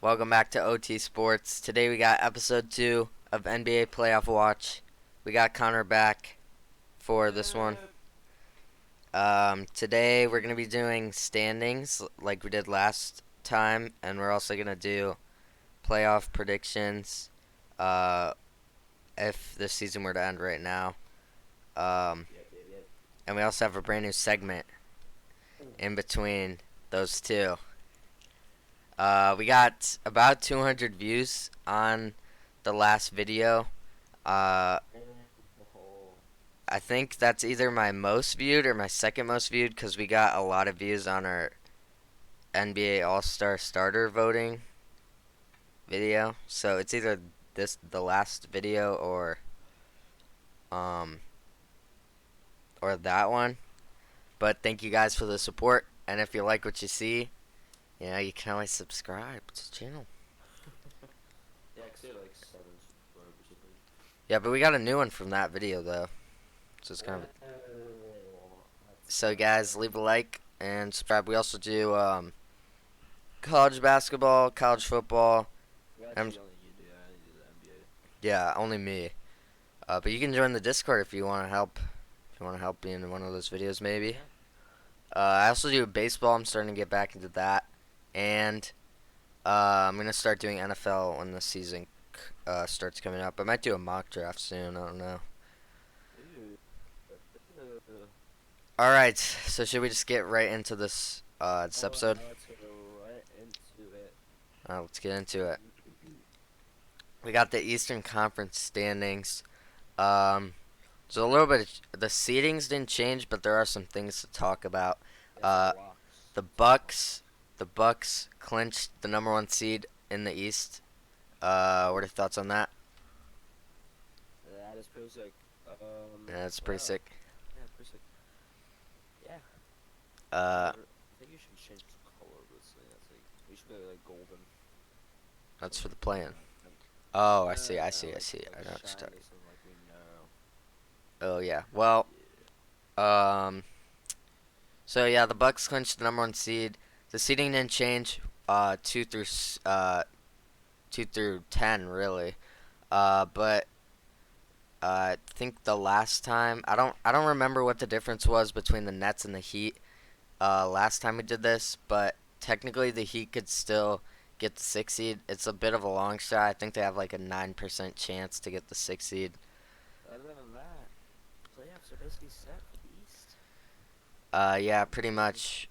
Welcome back to OT Sports. Today we got episode 2 of NBA Playoff Watch. We got Connor back for this one. Today we're going to be doing standings like we did last time, and we're also going to do playoff predictions if the season were to end right now. And we also have a brand new segment in between those two. We got about 200 views on the last video. I think that's either my most viewed or my second most viewed because we got a lot of views on our NBA All-Star starter voting video. So it's either the last video or that one. But thank you guys for the support, and if you like what you see, you can always subscribe to the channel. Yeah, I say like 7 subscribers, I think. Yeah, but we got a new one from that video though. So it's kind of. So guys, leave a like and subscribe. We also do college basketball, college football. Actually, only you do. I only do the NBA. Yeah, only me. But you can join the Discord if you want to help. If you want to help me in one of those videos, maybe. I also do baseball. I'm starting to get back into that, and I'm gonna start doing NFL when the season starts coming up. I might do a mock draft soon. I don't know. All right. So should we just get right into this episode? Let's go right into it. Let's get into it. We got the Eastern Conference standings. So a little bit. The seedings didn't change, but there are some things to talk about. The Bucks clinched the number 1 seed in the East. What are your thoughts on that? That is pretty sick. Yeah, it's pretty sick. Yeah, pretty sick. Yeah. Uh, I think you should change the color of this thing. That's like we should go like golden. that's for the play-in. Oh, I see. I know what you're talking. Like we know. Oh yeah. Well, so yeah, the Bucks clinched the number 1 seed. The seeding didn't change. 2 through 10 really. But I think the last time I don't remember what the difference was between the Nets and the Heat. Last time we did this, but technically the Heat could still get the 6 seed. It's a bit of a long shot. I think they have like a 9% chance to get the 6 seed. Other than that, playoffs are basically set for the East. Yeah, pretty much.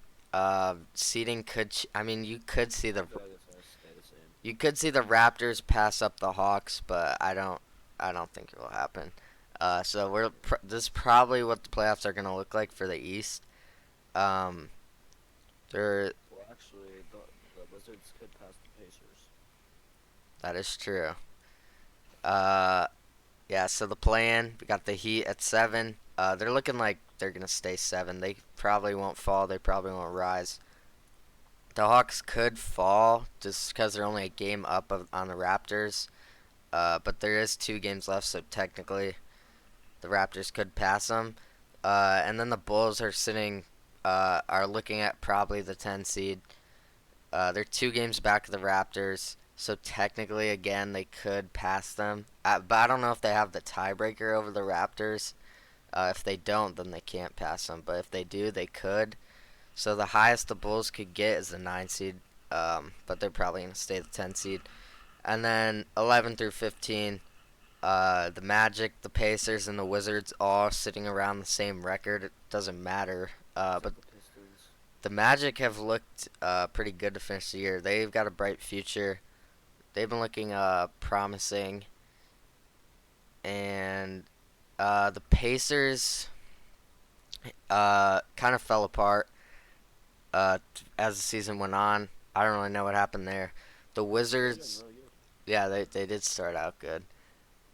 Seeding could. I mean, you could see the. I feel like it's gonna stay the same. You could see the Raptors pass up the Hawks, but I don't think it will happen. So this is probably what the playoffs are gonna look like for the East. They're. Well, actually, the Wizards could pass the Pacers. That is true. Yeah. So the play-in, we got the Heat at 7. They're looking like they're gonna stay 7. They probably won't fall. They probably won't rise. The Hawks could fall just because they're only a game up on the Raptors. But there is 2 games left, so technically the Raptors could pass them. And then the Bulls are looking at probably the 10 seed. They're 2 games back of the Raptors, so technically, again, they could pass them. But I don't know if they have the tiebreaker over the Raptors. If they don't, then they can't pass them. But if they do, they could. So the highest the Bulls could get is the 9 seed, but they're probably going to stay the 10 seed. And then 11 through 15, the Magic, the Pacers, and the Wizards all sitting around the same record. It doesn't matter. But The Pistons. the Magic have looked pretty good to finish the year. They've got a bright future. They've been looking promising. And the Pacers kind of fell apart as the season went on. I don't really know what happened there. The Wizards, Really good. yeah, they did start out good.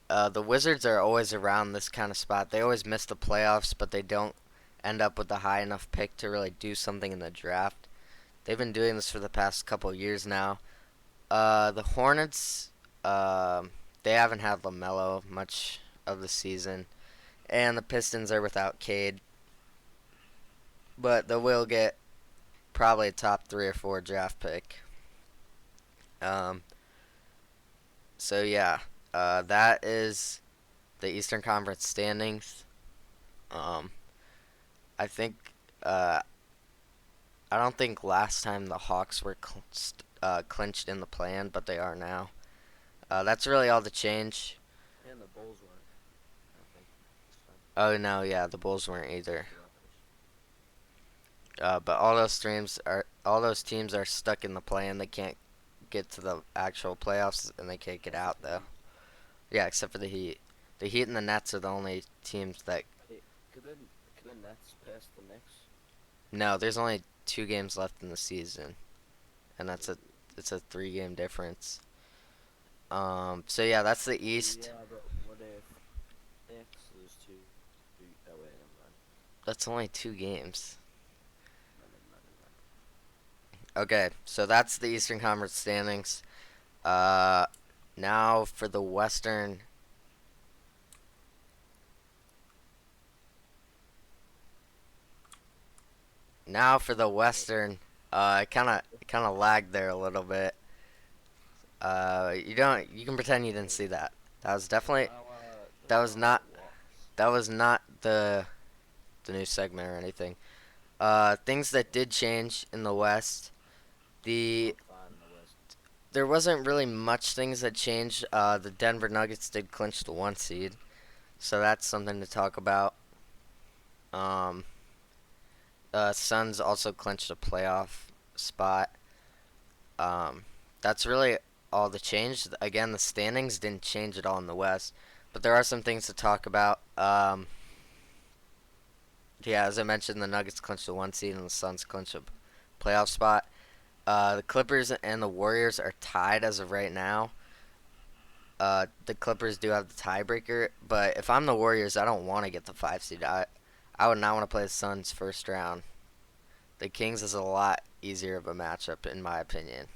The Wizards are always around this kind of spot. They always miss the playoffs, but they don't end up with a high enough pick to really do something in the draft. They've been doing this for the past couple years now. The Hornets, they haven't had LaMelo much of the season, and the Pistons are without Cade, but they will get probably a top 3 or 4 draft pick. Um, so yeah, that is the Eastern Conference standings. Um, I think uh, I don't think last time the Hawks were clinched in the plan, but they are now. That's really all the change. And the Bulls weren't, I don't think, this time. Oh no, yeah, the Bulls weren't either. The Raptors. But all those teams are stuck in the plan. They can't get to the actual playoffs, and they can't get Except out for the though. Heat. Yeah, except for the Heat. The Heat and the Nets are the only teams that. Hey, could the Nets pass the Knicks? No, there's only 2 games left in the season, and Ooh. it's a 3 game difference. So yeah, that's the East. Yeah, but what if Knicks lose to? Oh wait, never mind. That's only 2 games. No, never mind, never mind. Okay, so that's the Eastern Conference standings. Uh, now for the Western. Now for the Western. I kind of lagged there a little bit. You don't. You can pretend you didn't see that. That was definitely. The That was not. Hawks. That was not the new segment or anything. Things that did change in the West. They The look fine in the West. There wasn't really much things that changed. The Denver Nuggets did clinch the 1 seed, so that's something to talk about. Um, Suns also clinched a playoff spot. Um, that's really all the change. Again, the standings didn't change at all in the West, but there are some things to talk about. Yeah, as I mentioned, the Nuggets clinched the 1 seed and the Suns clinched a playoff spot. The Clippers and the Warriors are tied as of right now. The Clippers do have the tiebreaker, but if I'm the Warriors, I don't want to get the 5 seed. I would not want to play the Suns first round. The Kings is a lot easier of a matchup, in my opinion.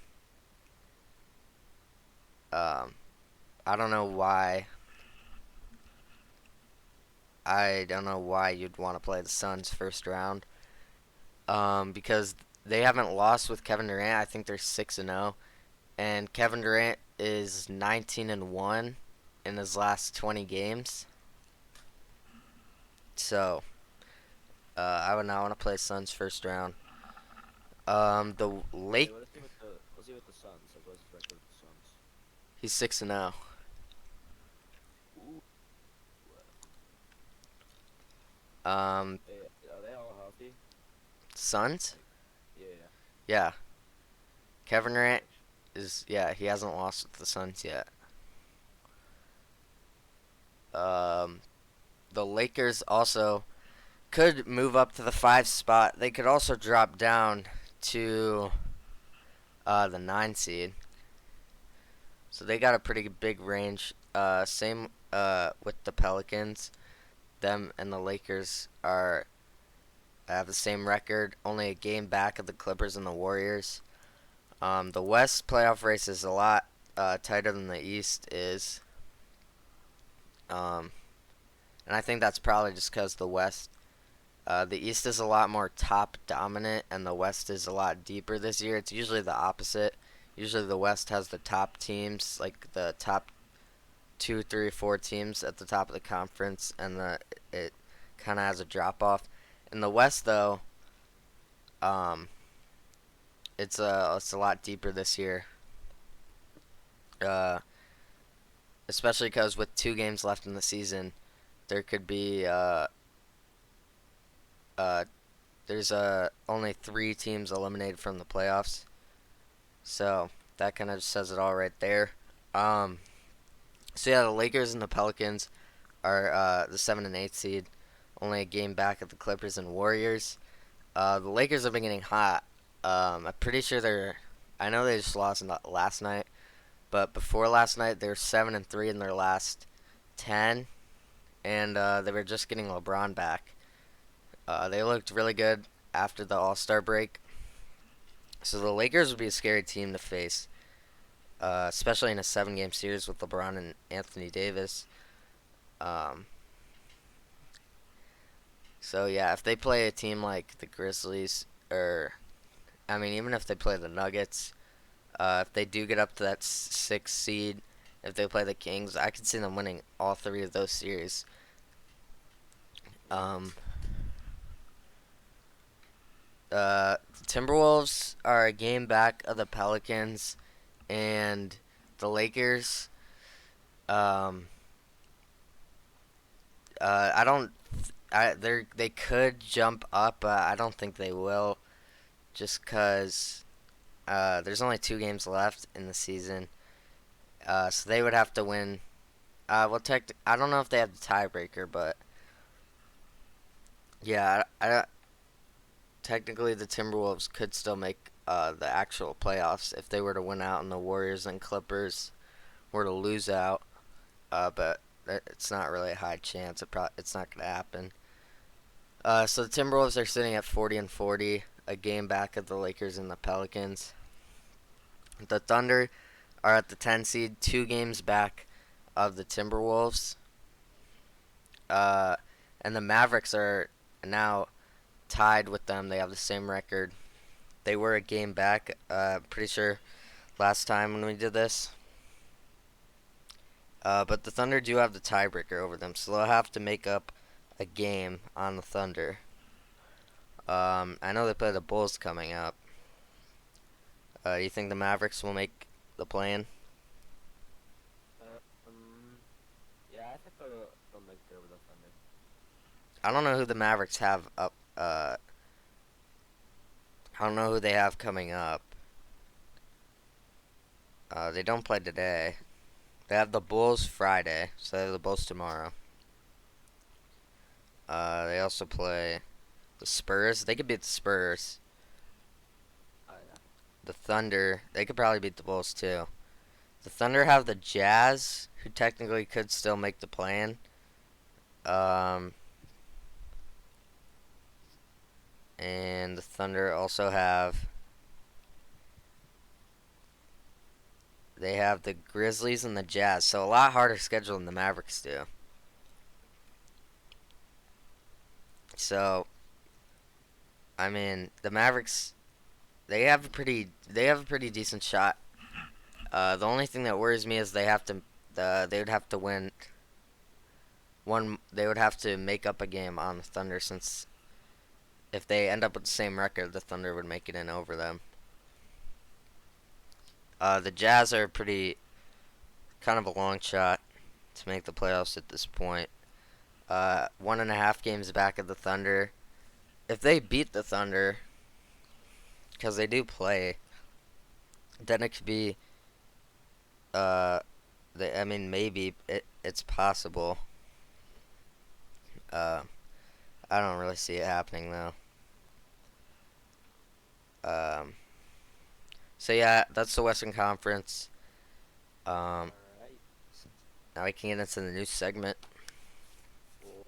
Um, I don't know why. I don't know why you'd want to play the Suns first round. Because they haven't lost with Kevin Durant. I think they're 6-0, and Kevin Durant is 19-1 in his last 20 games. So I would not want to play Suns first round. The Hey, Lake, let's see with the Suns. Like, what's his record with the Suns? he's 6-0. Ooh. Um, Hey, are they all healthy? Suns, Like, yeah. yeah. Kevin Durant Jokic. he hasn't lost with the Suns yet. Um, the Lakers also could move up to the 5 spot. They could also drop down to the 9 seed. So they got a pretty big range. Same with the Pelicans. Them and the Lakers are have the same record, only a game back of the Clippers and the Warriors. The West playoff race is a lot tighter than the East is. Um, and I think that's probably just because the East is a lot more top dominant, and the West is a lot deeper this year. It's usually the opposite. Usually the West has the top teams, like the top 2, 3, 4 teams at the top of the conference, and it kind of has a drop off. In the West, though, um, it's a lot deeper this year. Uh, Especially because with 2 games left in the season, there could be uh, there's only 3 teams eliminated from the playoffs. So that kind of says it all right there. Um, so yeah, the Lakers and the Pelicans are the 7 and 8 seed, only a game back of the Clippers and Warriors. The Lakers have been getting hot. I'm pretty sure they're. I know they just lost last night, but before last night they were 7-3 in their last 10, and they were just getting LeBron back. They looked really good after the All Star break. So the Lakers would be a scary team to face, especially in a 7 game series with LeBron and Anthony Davis. Um, so yeah, if they play a team like the Grizzlies, or I mean, even if they play the Nuggets, If they do get up to that sixth seed, if they play the Kings, I could see them winning all three of those series. Um, Timberwolves are a game back of the Pelicans and the Lakers. Um, I don't. They could jump up, but I don't think they will, just cause there's only 2 games left in the season. So they would have to win. I don't know if they have the tiebreaker, but yeah, technically the Timberwolves could still make the actual playoffs if they were to win out and the Warriors and Clippers were to lose out. But it's not really a high chance. It's not going to happen. So the Timberwolves are sitting at 40-40, a game back of the Lakers and the Pelicans. The Thunder are at the 10 seed, 2 games back of the Timberwolves. And the Mavericks are now tied with them. They have the same record. They were a game back, pretty sure, last time when we did this. But the Thunder do have the tiebreaker over them, so they'll have to make up a game on the Thunder. I know they play the Bulls coming up. You think the Mavericks will make the play-in? Yeah, I think they'll make it over the Thunder. I don't know who the Mavericks have up. I don't know who they have coming up. They don't play today. They have the Bulls Friday, so they have the Bulls tomorrow. They also play the Spurs. They could beat the Spurs. Oh yeah. The Thunder. They could probably beat the Bulls too. The Thunder have the Jazz, who technically could still make the play-in. And the Thunder also have. They have the Grizzlies and the Jazz, so a lot harder schedule than the Mavericks do. So, I mean, the Mavericks, they have a pretty decent shot. The only thing that worries me is they would have to win one. They would have to make up a game on the Thunder, since if they end up with the same record, the Thunder would make it in over them. The Jazz are pretty kind of a long shot to make the playoffs at this point. 1.5 games back of the Thunder. If they beat the Thunder, because they do play, then it could be. I mean, maybe it's possible. I don't really see it happening though. Um, so yeah, that's the Western Conference. Um, Alright. Now we can get into the new segment. New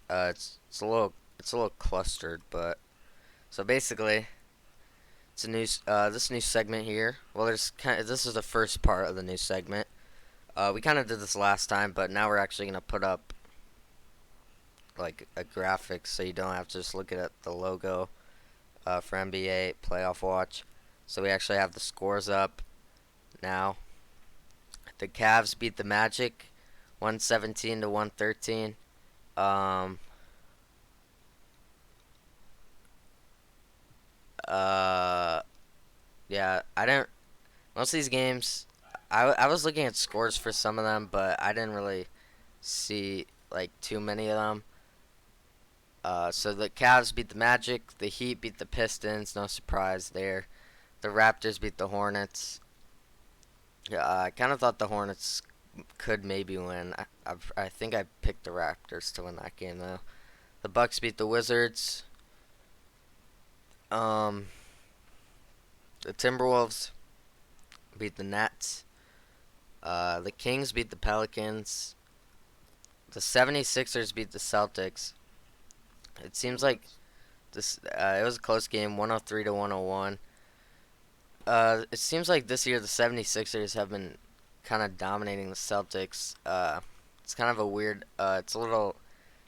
segment. It's a little clustered, but so basically, it's a new this new segment here. Well, this is the first part of the new segment. We kind of did this last time, but now we're actually gonna put up like a graphic, so you don't have to just look at the logo for NBA Playoff Watch. So we actually have the scores up now. The Cavs beat the Magic 117 to 113. Yeah, I didn't. Most of these games, I was looking at scores for some of them, but I didn't really see like too many of them. So the Cavs beat the Magic, the Heat beat the Pistons, no surprise there. The Raptors beat the Hornets. Yeah, I kind of thought the Hornets could maybe win. I think I picked the Raptors to win that game though. The Bucks beat the Wizards. The Timberwolves beat the Nets. The Kings beat the Pelicans. The 76ers beat the Celtics. It seems like this. It was a close game, 103 to 101. It seems like this year the 76ers have been kind of dominating the Celtics. It's kind of a weird. It's a little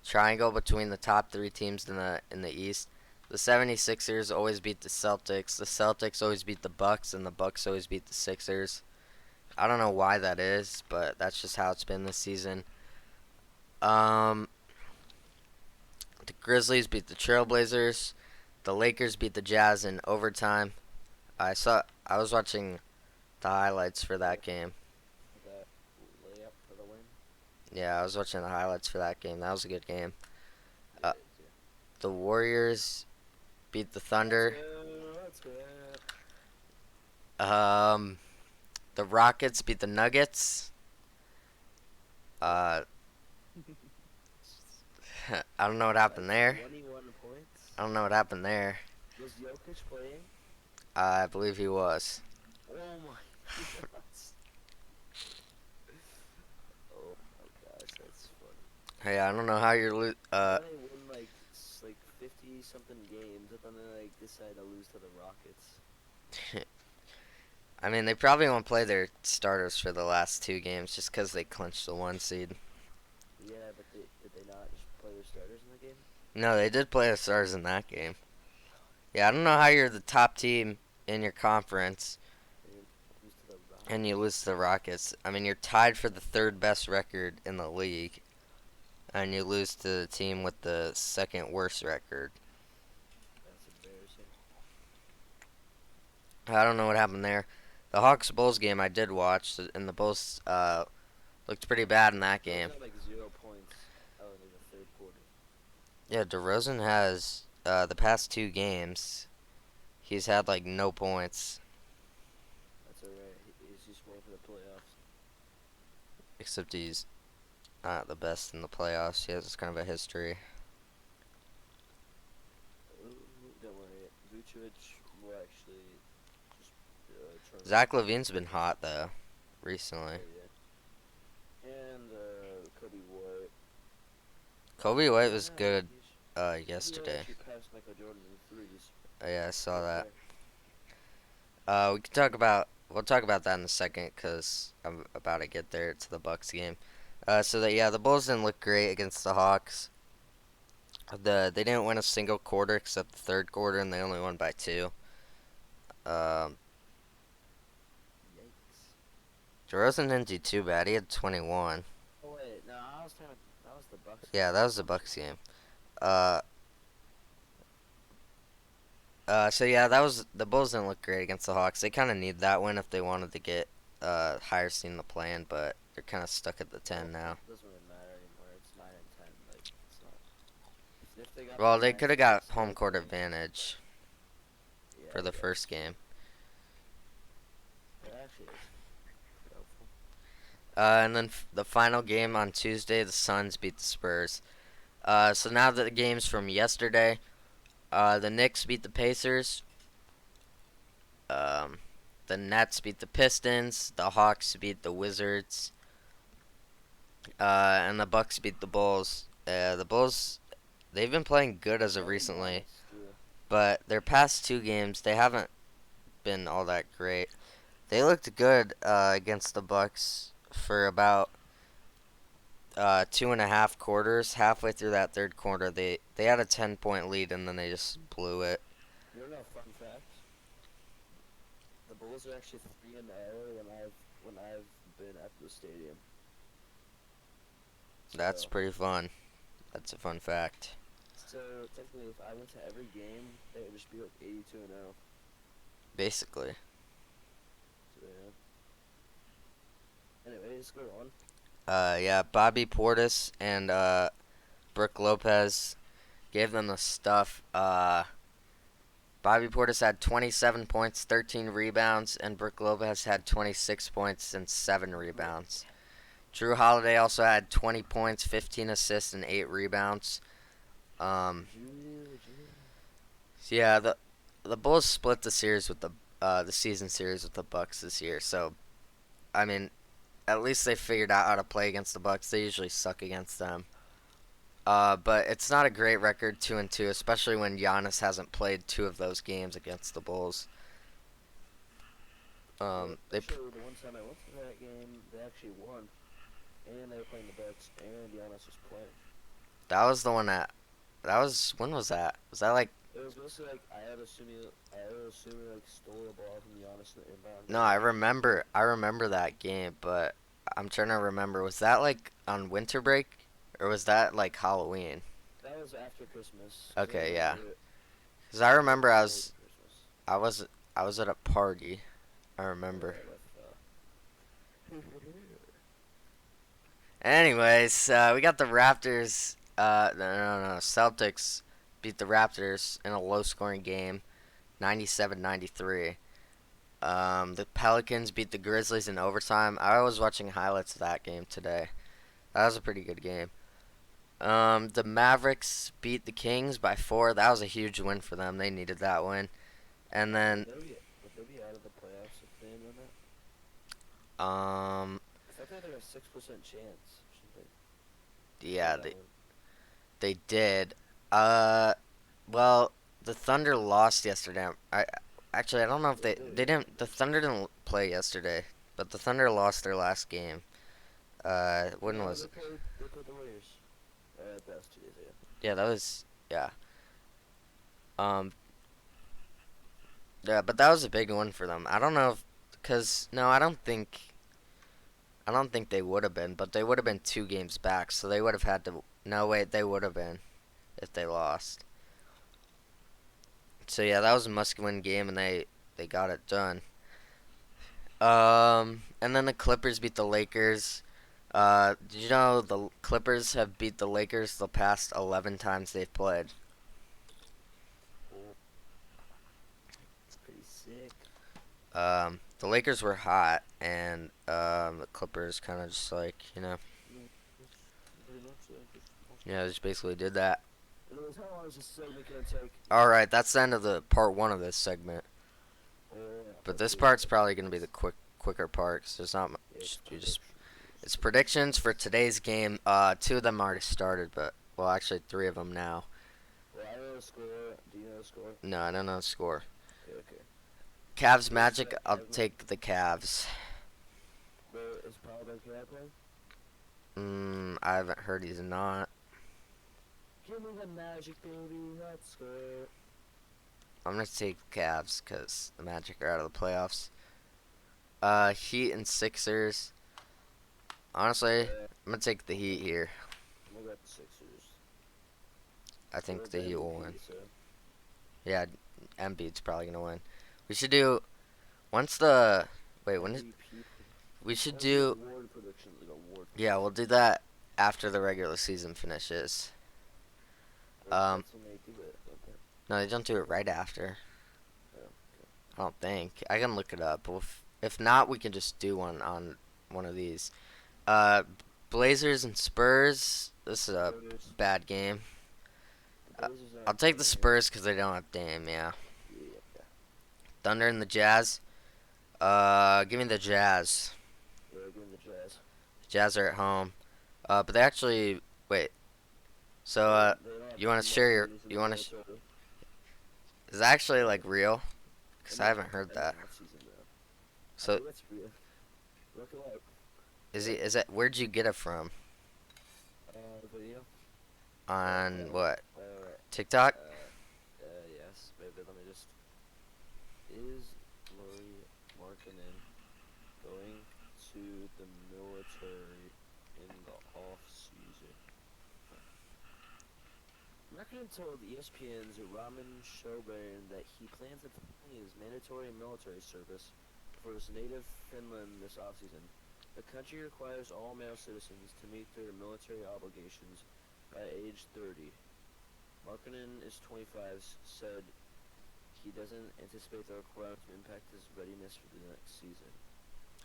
triangle between the top 3 teams in the East. The 76ers always beat the Celtics. The Celtics always beat the Bucks, and the Bucks always beat the Sixers. I don't know why that is, but that's just how it's been this season. Um, the Grizzlies beat the Trailblazers. The Lakers beat the Jazz in overtime. I was watching the highlights for that game. That layup for the win. Yeah, I was watching the highlights for that game. That was a good game. Yeah, Uh, the Warriors beat the Thunder. Let's go. Um, the Rockets beat the Nuggets. Uh, I don't know what happened there. 21 points. I don't know what happened there. Was Jokic playing? I believe he was. Oh my gosh. Oh my gosh, that's funny. Hey, I don't know how you're They win like 50 something games, and then they like decide to lose to the Rockets. I mean, they probably won't play their starters for the last two games just because they clinched the 1 seed. Yeah, but did they not just play their starters in the game? No, they did play the stars in that game. Yeah, I don't know how you're the top team in your conference They lose to the Rockets. and you lose to the Rockets. I mean, you're tied for the third best record in the league, and you lose to the team with the second worst record. That's embarrassing. I don't know what happened there. The Hawks Bulls game I did watch, and the Bulls looked pretty bad in that game. They had like 0 points out in the third quarter. Yeah, DeRozan has the past two games, he's had like no points, That's alright. He's just waiting for the playoffs. except he's not the best in the playoffs. He has kind of a history. Don't worry. Vucevic will actually just turn. Zach Levine's been hot though, recently. Yeah. And Kobe White. Kobe White was Yeah, good He yesterday. actually passed Michael Jordan in threes. Yeah, I saw that. Okay. We can we'll talk about that in a second because I'm about to get there to the Bucks game. The Bulls didn't look great against the Hawks. They didn't win a single quarter except the third quarter, and they only won by 2. Yikes. DeRozan didn't do too bad. He had 21. Oh wait, no, I was talking. That was the Bucks. Yeah, that was the Bucks game. That was the Bulls didn't look great against the Hawks. They kind of need that win if they wanted to get higher seed in the plan, but they're kind of stuck at the 10 now. It doesn't really matter anymore. It's 9 and 10. Like it's not. If they got Well, the they nine could have seed, got it's home still court fine. advantage Yeah, for the yeah. first game. It actually is helpful. And then the final game on Tuesday, the Suns beat the Spurs. So now the games from yesterday, the Knicks beat the Pacers. The Nets beat the Pistons. The Hawks beat the Wizards. And the Bucks beat the Bulls. The Bulls, they've been playing good as of recently, but their past 2 games, they haven't been all that great. They looked good against the Bucks for about 2.5 quarters. Halfway through that third quarter, they had a 10-point lead, and then they just blew it. You don't know a fun fact? The Bulls are actually 3-0 when I've been at the stadium. That's So- pretty fun. That's a fun fact. So technically, if I went to every game, they would just be like 82-0. Basically. So yeah. Anyways, go on. Bobby Portis and Brooke Lopez gave them the stuff. Bobby Portis had 27 points, 13 rebounds, and Brooke Lopez had 26 points and 7 rebounds. Drew Holiday also had 20 points, 15 assists, and 8 rebounds. Yeah, the Bulls split the series with the season series with the Bucks this year. So, I mean, at least they figured out how to play against the Bucks. They usually suck against them. But it's not a great record, 2-2, especially when Giannis hasn't played 2 of those games against the Bulls. Actually, the one time I went to that game, they actually won, and they were playing the Bucks, and Giannis was playing. That was the one at That was when was that? Was that like? It was basically like I had assuming like stole the ball from Giannis in the inbound No, goal. I remember that game, but I'm trying to remember. Was that like on winter break, or was that like Halloween? That was after Christmas, because I Okay, yeah. remember it. Cause I It was remember before Christmas. I was I was at a party. I remember. With Anyways, we got the Raptors. No. Celtics beat the Raptors in a low-scoring game, 97-93. The Pelicans beat the Grizzlies in overtime. I was watching highlights of that game today. That was a pretty good game. The Mavericks beat the Kings by 4. That was a huge win for them. They needed that win. And then, would they be out of the playoffs if they didn't win that? um, Cause I thought they had a 6% chance. Should they? yeah, That they win. they did. Uh, well, the Thunder lost yesterday. I don't know if they didn't. The Thunder didn't play yesterday, but the Thunder lost their last game. When No, was it? they played the Warriors. That was 2 days ago. Yeah, that was yeah. Um, yeah, but that was a big one for them. I don't know if, cause no, I don't think they would have been, but they would have been 2 games back, so they would have had to. No, wait, they would have been if they lost. So yeah, that was a must-win game, and they got it done. And then the Clippers beat the Lakers. Did you know the Clippers have beat the Lakers the past 11 times they've played? Cool. It's pretty sick. The Lakers were hot, and the Clippers kind of just like Mm, pretty much so. yeah, just basically did that. Anyways, how long is this segment gonna take? All right, that's the end of the part one of this segment. But Part this two. part's probably gonna be the quicker part, 'cause there's not It's much. It's predictions. predictions for today's game. 2 of them already started, but well, actually 3 of them now. Well, I know the score. Do you know the score? No, I don't know the score. Okay, okay. Cavs So this is Magic. that I'll segment take the Cavs. where is Paolo Banchero playing? I haven't heard he's not. Give me the magic, baby. Let's go. I'm gonna take Cavs because the Magic are out of the playoffs. Heat and Sixers. Honestly, Yeah, I'm gonna take the Heat here. we'll got the Sixers. I We're think at the the Heat will MVP, win. so Yeah, Embiid's probably gonna win. We should do once the wait when is MVP. we should Oh, we do do award predictions, like award yeah we'll do predictions. that after the regular season finishes. Um, That's when they do it. Okay. no, they don't do it right after. Oh, okay. I don't think. I can look it up. If not, we can just do one on one of these. Uh, Blazers and Spurs. This is a Blazers. bad game. The Blazers I'll aren't take the playing good. Spurs because they don't have Dame. Yeah. Yeah. Thunder and the Jazz. Give me the Jazz. Yeah, give them the Jazz. Jazz are at home. But they actually wait. So They don't have you want to enough share your leaders in you the want to military. is that actually like real? They Cause I might haven't have heard in that. the offseason, though. I So think that's real. Look it up. is it where'd you get it from? Video. On what? Alright. TikTok? Yes. Maybe let me just. Is Laurie Markkinen going to the military in the off season? Markkinen told ESPN's Raman Shoburn that he plans to complete his mandatory military service for his native Finland this offseason. The country requires all male citizens to meet their military obligations by age 30. Markkinen is 25, said he doesn't anticipate the requirement to impact his readiness for the next season.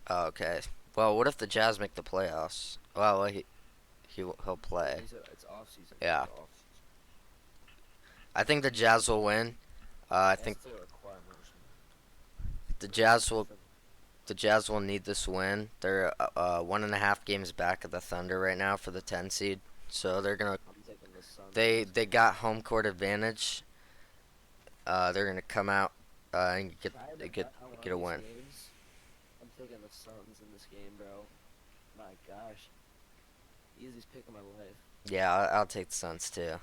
Oh, okay. Well, what if the Jazz make the playoffs? Well, he'll play. He said it's off season. Yeah. It's off season. I think the Jazz will win. I That's think the requirement. Or something. the Jazz will need this win. They're 1.5 games back of the Thunder right now for the 10 seed. So they're gonna I'm taking the Suns. they got home court advantage. They're gonna come out and get a win. Games, I'm taking the Suns in this game, bro. My gosh. Easiest pick of my life. Yeah, I'll take the Suns too.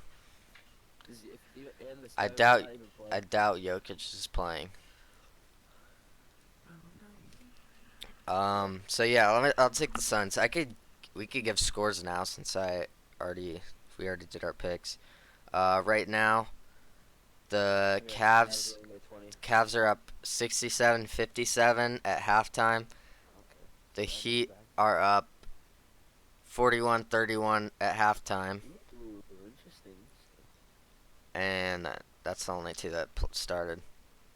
And the I starter's doubt not even I playing. doubt Jokic is playing. I don't know. So yeah, I'll take the Suns. We could give scores now since we already did our picks. Right now the I got the Cavs Cavs winning by 20. Cavs are up 67-57 at halftime. Okay. The So not Heat bad. are up 41-31 at halftime, Ooh, interesting. and that's the only two that started.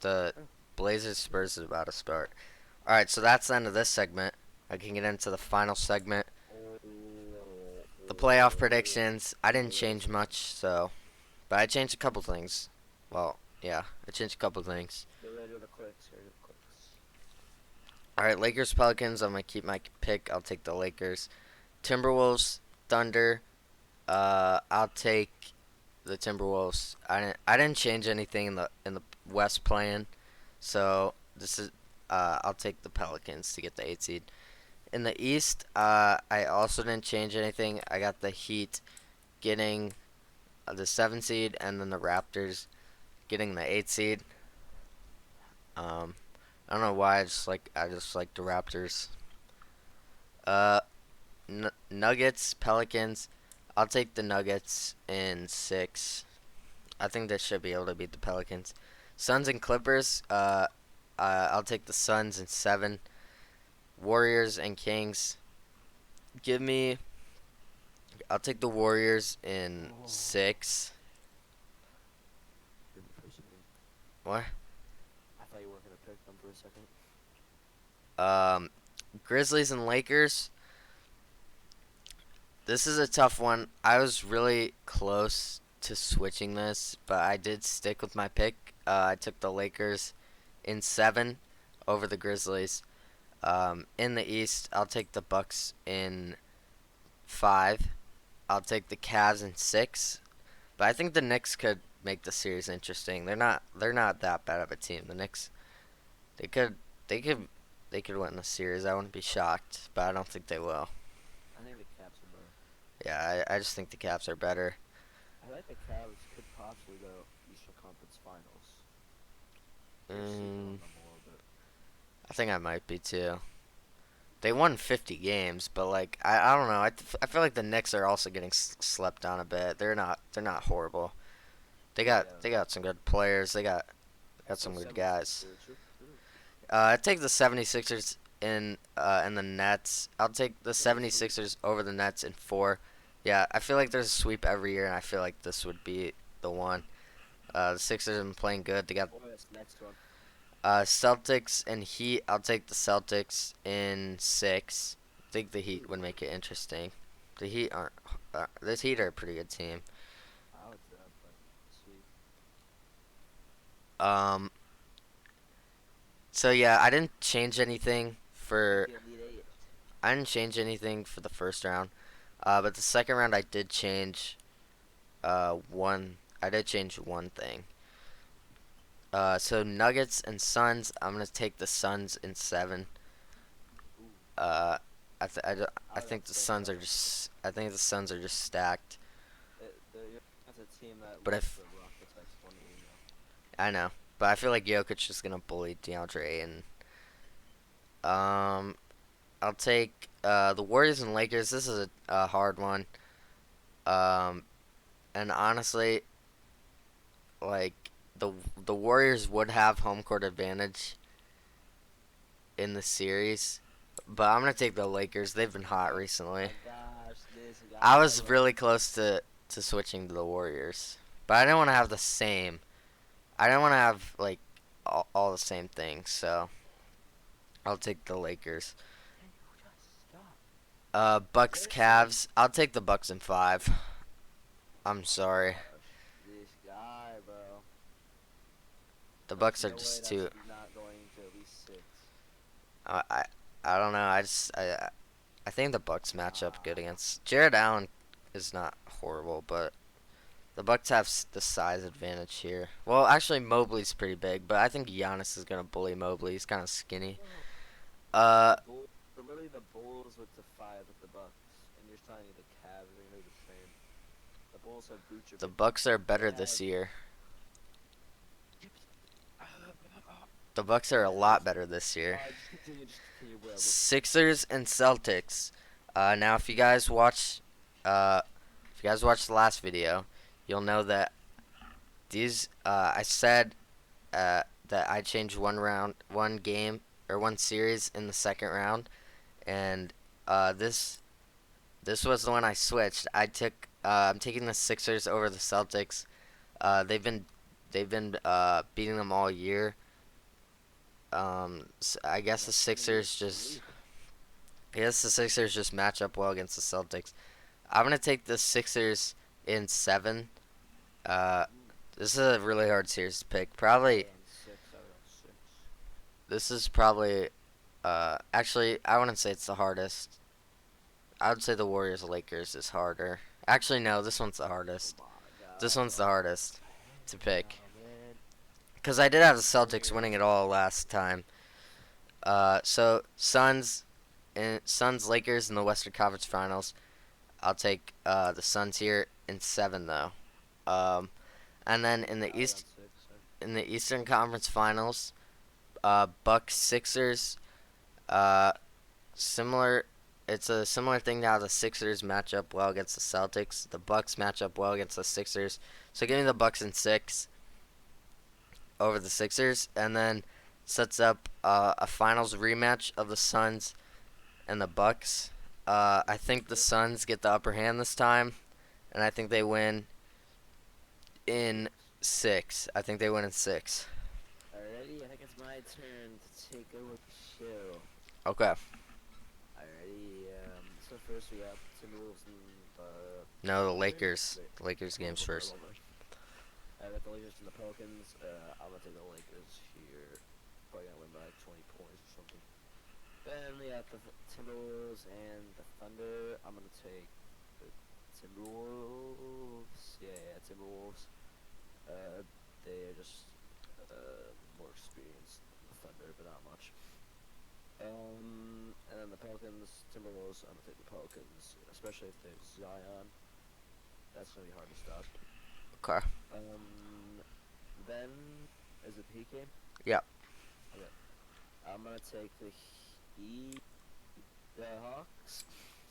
The Oh. Blazers Spurs is about to start. All right, so that's the end of this segment. I can get into the final segment. The playoff predictions. I didn't change much, but I changed a couple things. Well, yeah, I changed a couple things. Get ready to the clicks. Get ready to the clicks. All right, Lakers Pelicans. I'm gonna keep my pick. I'll take the Lakers. Timberwolves Thunder. I'll take the Timberwolves. I didn't change anything in the West plan, so this is I'll take the Pelicans to get the 8 seed. In the East, I also didn't change anything. I got the Heat getting the 7 seed, and then the Raptors getting the 8 seed. Um, I don't know why. I just like the Raptors. Uh, Nuggets Pelicans. I'll take the Nuggets in 6. I think they should be able to beat the Pelicans. Suns and Clippers. I'll take the Suns in 7. Warriors and Kings. Give me. I'll take the Warriors in Oh. 6. Good for a second. What? I thought you weren't gonna pick them for a second. Um, Grizzlies and Lakers. This is a tough one. I was really close to switching this, but I did stick with my pick. I took the Lakers in 7 over the Grizzlies. In the East, I'll take the Bucks in 5. I'll take the Cavs in 6. But I think the Knicks could make the series interesting. They're not that bad of a team. The Knicks they could they could they could win the series. I wouldn't be shocked, but I don't think they will. I think the Caps are better. Yeah, I just think the Cavs are better. I like the Cavs could possibly go Eastern Conference Finals. They're sleeping Mm, on them a little bit. I think I might be too. They won 50 games, but like I don't know. I feel like the Knicks are also getting slept on a bit. They're not horrible. Yeah, They got some good players. Got also some good 76 guys. True, true. I take the 76ers in the Nets. I'll take the It's like a sweep. 76ers over the Nets in 4. Yeah, I feel like there's a sweep every year, and I feel like this would be the one. The Sixers have been playing good. They got Oh, yes, next one. Celtics and Heat. I'll take the Celtics in 6. I think the Heat would make it interesting. The Heat aren't. The Heat are a pretty good team. I would say that, but sweep. Um. So yeah, I didn't change anything Make for. it Elite Eight. I didn't change anything for the first round. But the second round I did change. One. I did change one thing. So Nuggets and Suns. I'm gonna take the Suns in 7. Ooh, Uh, I th- I, d- I I would think the upset Suns that. are just. I think the Suns are just stacked. That's a team that But lets if the Rockets like 20, you know. I know, but I feel like Jokic is gonna bully DeAndre, and um, I'll take the Warriors and Lakers. This is a hard one. Um, and honestly, like the the Warriors would have home court advantage in the series, but I'm gonna take the Lakers. They've been hot Oh recently. my gosh, this I guy, was bro. really close to switching to the Warriors, but I didn't want to have the same. I didn't want to have like all the same things, so I'll take the Lakers. Can you just stop? Bucks Seriously? Cavs. I'll take the Bucks in 5. I'm Oh my sorry. gosh, this guy, bro. The There's Bucks are no way just that's too. not going to at least 6. I I, I don't know. I think the Bucks match up good Ah, against Jared Allen. Is not horrible, but the Bucks have the size advantage here. Well, actually Mobley's pretty big, but I think Giannis is gonna bully Mobley. He's kind of skinny. bro. Uh, The Bulls, literally the Bulls with the 5 with the Bucks, and you're telling me the Cavs are gonna do the same. The Bulls have Vucevic. The Bucks are better They this have- year. The Bucks are a lot better this year. Just continue. Just continue. Whatever. Sixers and Celtics. Now, if you guys watch, the last video, you'll know that these. I said that I changed one game, or one series in the second round, and this was the one I switched. I'm taking the Sixers over the Celtics. They've been beating them all year. I guess the Sixers just. I guess the Sixers just match up well against the Celtics. I'm gonna take the Sixers in 7. Uh, this is a really hard series to pick. Probably On 6. I was on 6. this is probably. Actually, I wouldn't say it's the hardest. I would say the Warriors Lakers is harder. Actually, no, this one's the hardest. Oh my God. This one's the hardest to pick. Oh, man. Because I did have the Celtics winning it all last time. So Suns Lakers in the Western Conference Finals. I'll take the Suns here in 7 though. And then in I the was East on 6. in the Eastern Conference Finals, Bucks Sixers. Similar. It's a similar thing to how the Sixers match up well against the Celtics. The Bucks match up well against the Sixers. So give me the Bucks in 6 over the Sixers, and then sets up a finals rematch of the Suns and the Bucks. I think the Suns get the upper hand this time, and I think they win in 6. I think they win in 6. Alrighty, I think it's my turn to take over the show. Okay. Alrighty, so first we got Timberwolves and No, the Lakers. The Lakers game's first. I got the Lakers and the Pelicans. I'm gonna take the Lakers here. Probably gonna win by like 20 points or something. Then we got the Timberwolves and the Thunder. I'm gonna take the Timberwolves. Yeah, Timberwolves. They are just more experienced than the Thunder, but not much. And then the Pelicans, Timberwolves. I'm gonna take the Pelicans, especially if there's Zion. That's gonna be hard to stop. Okay. Then is it the Heat game? Yep. Okay. I'm gonna take the Heat, the Hawks.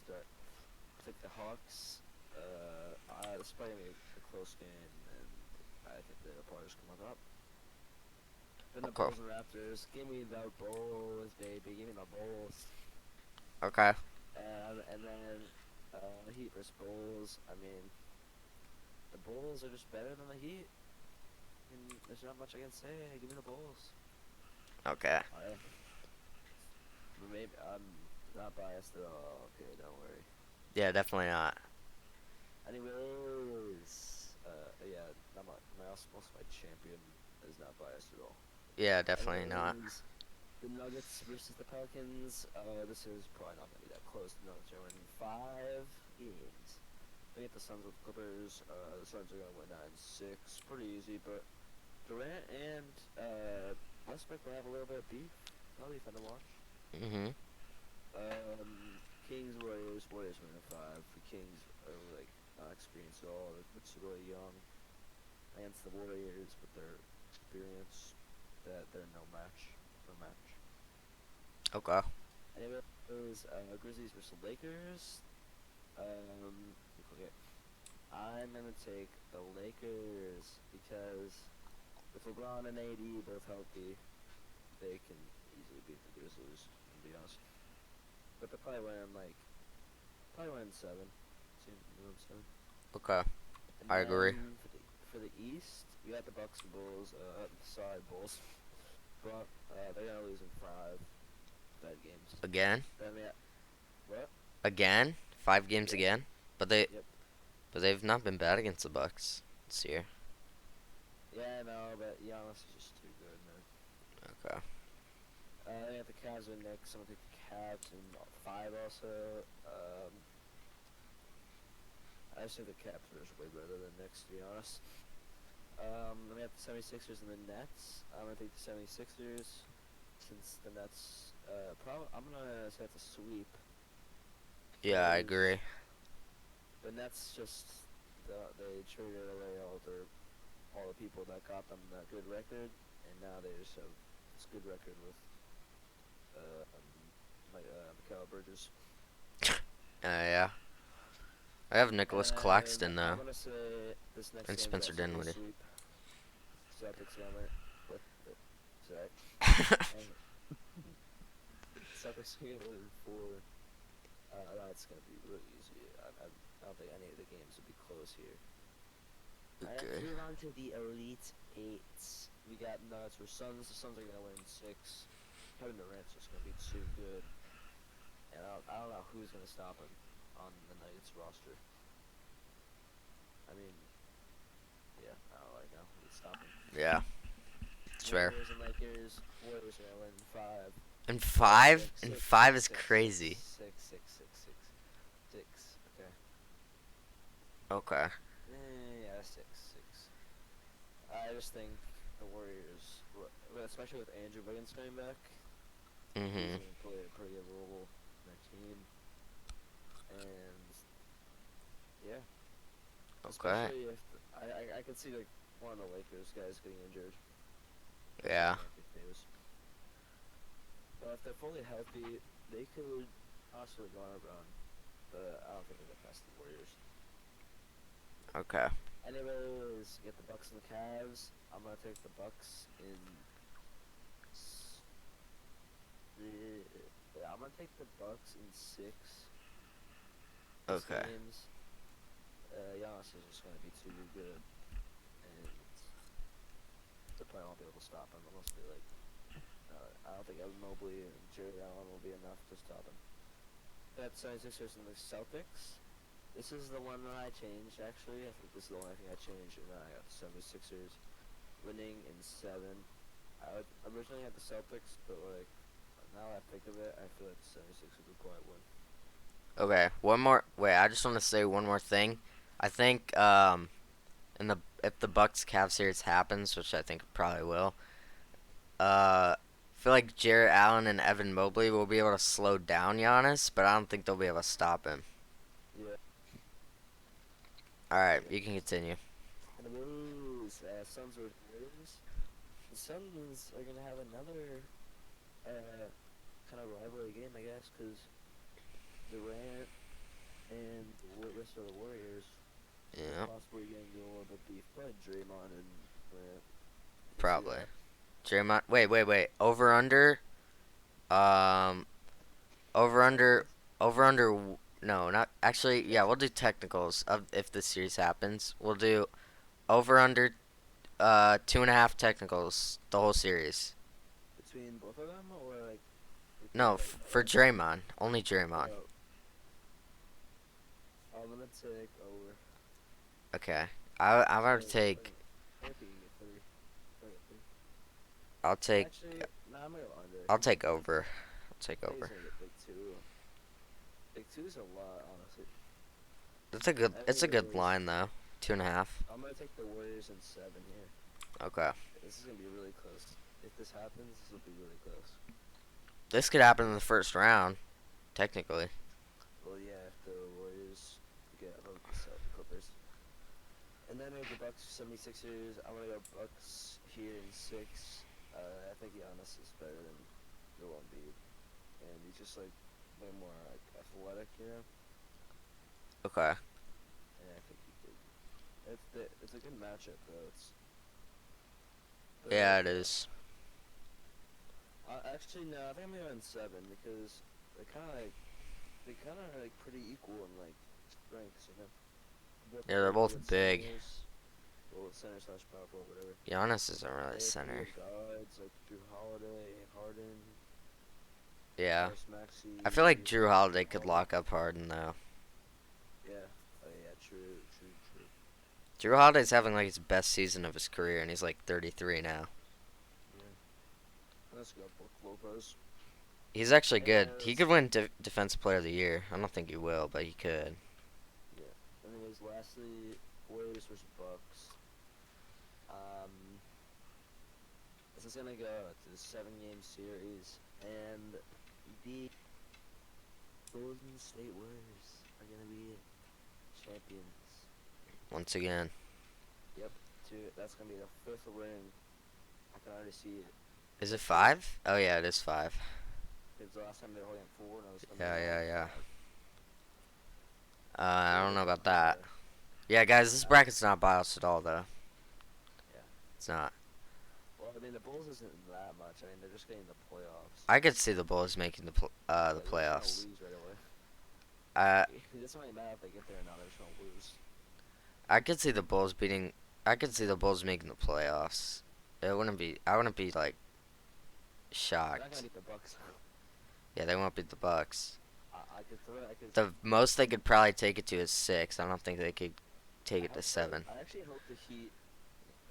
Start. Take the Hawks. This is probably gonna be a close game, and I think the Raptors come on top. Then the Okay. Bulls and Raptors. Give me the Bulls, baby. Give me the Bulls. Okay. And then Heat versus Bulls. I mean, the Bulls are just better than the Heat. And there's not much I can say. Give me the Bulls. Okay. Maybe I'm not biased at all. Okay, don't worry. Yeah, definitely not. Anyways, yeah, most of my champion is not biased at all. Yeah, definitely not. Anyways, the Nuggets versus the Pelicans. This is probably not gonna be that close. The Nuggets are winning 5 games. They get the Suns with the Clippers. The Suns are gonna win 9-6, pretty easy. But Durant and Westbrook will have a little bit of beef. That'll be fun to watch. Mhm. Kings, Warriors winning 5. The Kings are like not experienced at all. It's really young against the Warriors with their experience. That they're no match. Okay. Anyways, Grizzlies versus Lakers. Okay. I'm gonna take the Lakers because with LeBron and AD both healthy, they can easily beat the Grizzlies. To be honest, but they're probably winning 7. See, they're winning 7. Okay. And I agree. then For the East, we got the Bucks and Bulls. Sorry, Bulls. But they're gonna lose in 5 bad games. Again? Then we got what? Again? 5 games Yeah. again? But Yep. they've not been bad against the Bucks this year. Yeah, no, but Giannis is just too good, man. Okay. They got the Cavs and Knicks. I'm gonna take the Cavs in 5 also. I just think the Cavs are just way better than the Knicks, to be honest. Then we have the 76ers and the Nets. I'm gonna take the 76ers since the Nets. I'm gonna say it's a sweep. Yeah, I Because agree. The Nets just they traded away all the people that got them that good record, and now they just have this good record with Mikal Bridges. Yeah. I have Nicholas And Claxton I'm though, gonna say this next and game's Spencer also gonna Dinwiddie. sweep. Celtics gonna win. What? Sorry. And Celtics gonna win 4. That's gonna be really easy. I don't think any of the games will be close here. Alright, Okay. move on to the Elite Eights. We got Nuggets for Suns. The Suns are gonna win 6. Kevin Durant's just gonna be too good, and I don't know who's gonna stop him on the Nuggets roster. I mean, yeah, I don't really know who can stop him. Yeah, it's fair. Warriors and Lakers. Warriors are gonna win 5. And Oh, five, and five is 6, crazy. 6, 6, 6, 6, 6. Okay. Okay. Yeah, 6, 6. I just think the Warriors, especially with Andrew Wiggins coming back, he's Mhm. gonna play a pretty good role in their team, and yeah, Okay. especially if I could see like one of the Lakers guys getting injured. Yeah. Anthony Davis. But if they're fully healthy, they could possibly go on a run. But I don't think they're gonna pass the Warriors. Okay. Anyways, get the Bucks and the Cavs. I'm gonna take the Bucks in. Yeah, I'm gonna take the Bucks in 6. Okay. Games. Giannis is just gonna be too good, and the player won't be able to stop him unless they like. I don't think Evan Mobley and Jared Allen will be enough to stop him. That 76ers and the Celtics. This is the one that I changed, actually. I think this is the only thing I changed, and then I got the 76ers winning in 7. I originally had the Celtics, but, like, now that I think of it, I feel like the 76ers would probably win. Okay. One more. Wait, I just want to say one more thing. I think in the if the Bucks Cavs series happens, which I think it probably will, I feel like Jarrett Allen and Evan Mobley will be able to slow down Giannis, but I don't think they'll be able to stop him. Yeah. All right, you can continue. And the Wolves, Suns or Warriors. The Suns are going to have another kind of rivalry game, I guess, because Durant and the rest of the Warriors Yeah. possibly getting into a little bit beef. Probably Draymond and Durant. You see Probably. that? Draymond. Wait. Over under. Um. Over under. Over under. No, not actually. Yeah, we'll do technicals of if the series happens. We'll do over under. 2.5 technicals the whole series. Between both of them, or like? No, for Draymond. Only Draymond. I'm gonna take over. Okay. I'm about to So, take. maybe 3. Maybe 3. I'll take. Actually, nah, I'm gonna go under. I'll take over. I'll take I think he's over. gonna get big 2. Big 2 is a lot, honestly. That's a good. It's a good line though. 2.5. I'm gonna take the Warriors in 7 here. Okay. This is gonna be really close. If this happens, this will be really close. This could happen in the first round, technically. Well, yeah, if the Warriors get above the Clippers. And then we have the Bucks 76ers. I'm gonna go Bucks here in 6. I think Giannis is better than Joel Embiid. And he's just like way more like athletic, you know? Okay. And I think he could. It's a good matchup though. Yeah, it is. Actually, no. I think I'm gonna go in 7 because they kind of are like pretty equal in like strengths, you know. Yeah, they're both big. Well, center slash power forward, whatever. Giannis isn't really They have center. good guards like Drew Holiday, Harden, Yeah. Tyrese Maxey. I feel like Drew Holiday could lock up Harden though. Yeah. Oh yeah. True. Drew Holiday's having like his best season of his career, and he's like 33 now. Yeah. Let's go, Brook Lopez. He's actually good. He Anyways. could win Defensive Player of the Year. I don't think he will, but he could. Yeah. Anyways, lastly, Warriors versus Bucks. This is gonna go to the 7-game series, and the Golden State Warriors are gonna be champions. once again. Yep. That's gonna be the fifth ring. I can already see it. Is it 5? Oh yeah, it is 5. Because the last time they were holding 4, and it was gonna Yeah, be yeah, only yeah. 5. I They're don't know looking about up that. there. Yeah, guys, this bracket's not biased at all, though. Yeah. It's not. Well, I mean, the Bulls isn't that much. I mean, they're just getting the playoffs. I could see the Bulls making the Yeah, they're just playoffs. gonna lose right away. Uh, It doesn't really matter if they get there or not. They're just gonna lose. I could see the Bulls beating. I could see the Bulls making the playoffs. It wouldn't be. I wouldn't be like They're not gonna shocked. beat the Bucks. Yeah, they won't beat the Bucks. I could throw. I could. The most they could probably take it to is 6. I don't think they could take it to hope 7. I actually hope the Heat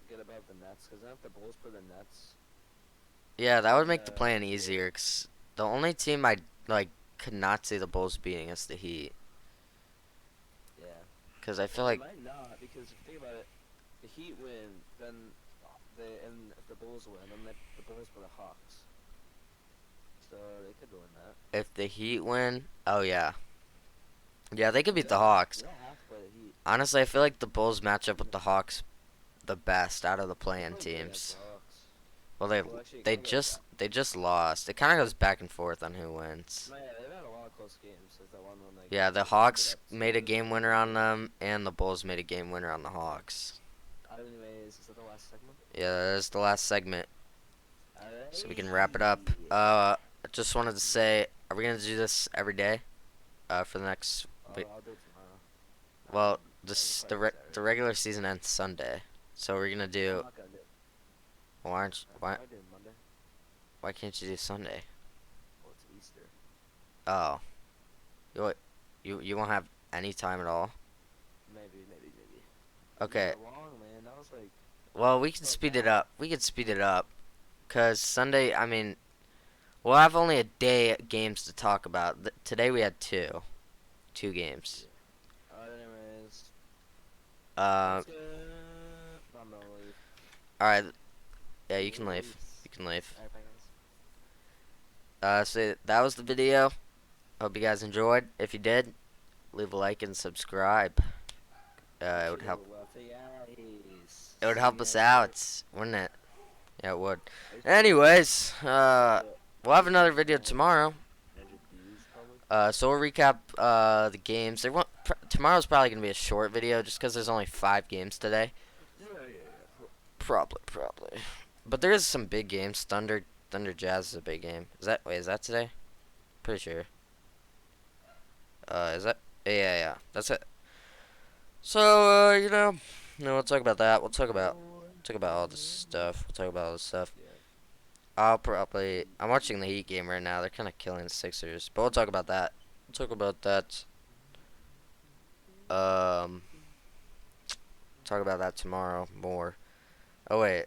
get above the Nets, because then if the Bulls play the Nets, Yeah, that would make the uh, plan easier. 'Cause the only team I like could not see the Bulls beating is the Heat. yeah. 'Cause I feel They like might not, because if you think about it, the Heat win, then and if the Bulls win, then the Bulls play the Hawks. So they could win that. if the Heat win, oh yeah, yeah, they could You beat the don't have- Hawks. You don't have to play the Heat. Honestly, I feel like the Bulls match up with the Hawks the best out of the They play-in play good against teams. the Hawks. Well, Well, actually, they go back. just lost. It kind of goes back and forth on who wins. No, yeah, they've had a lot of close games. There's that one when like. Yeah, the they ended Hawks up made a losing. game winner on them, and the Bulls made a game winner on the Hawks. Anyways, is that the last segment? Yeah, that's the last segment, so we can wrap it up. Alrighty. I just wanted to say, are we gonna do this every day? For the next, wait, I'll do it tomorrow. well, Um, this Friday, the Saturday. regular season ends Sunday, so we're gonna I'm do. not gonna do it. Why aren't why I do it Monday. why can't you do Sunday? Well, it's Easter. Oh, you won't have any time at all. Maybe. Okay. Not long, man. That was like. Well, we can speed it up. We can speed it up, cause Sunday. I mean, we'll have only a day of games to talk about. Today we had two games. Anyways. Uh, Let's go. I'm gonna leave. all right. Yeah, you can leave. You can leave. Alright, bye, guys. So that was the video. Hope you guys enjoyed. If you did, leave a like and subscribe. It would help. It would help us out, wouldn't it? Yeah, it would. Anyways, we'll have another video tomorrow. So we'll recap the games. Tomorrow's probably gonna be a short video just because there's only 5 games today. Yeah. Probably. But there is some big games. Thunder Jazz is a big game. Is that today? Pretty sure. Is that? Yeah. That's it. So we'll talk about that. We'll talk about all this stuff. I'm watching the Heat game right now. They're kind of killing the Sixers, but we'll talk about that. Talk about that tomorrow more. Oh wait.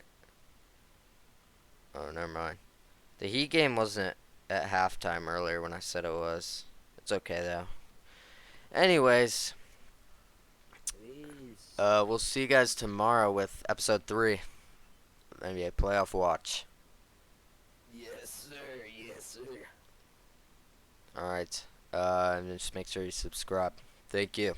Oh, never mind. The Heat game wasn't at halftime earlier when I said it was. It's okay though. Anyways, we'll see you guys tomorrow with episode 3 of NBA Playoff Watch. Yes, sir. Alright. And just make sure you subscribe. Thank you.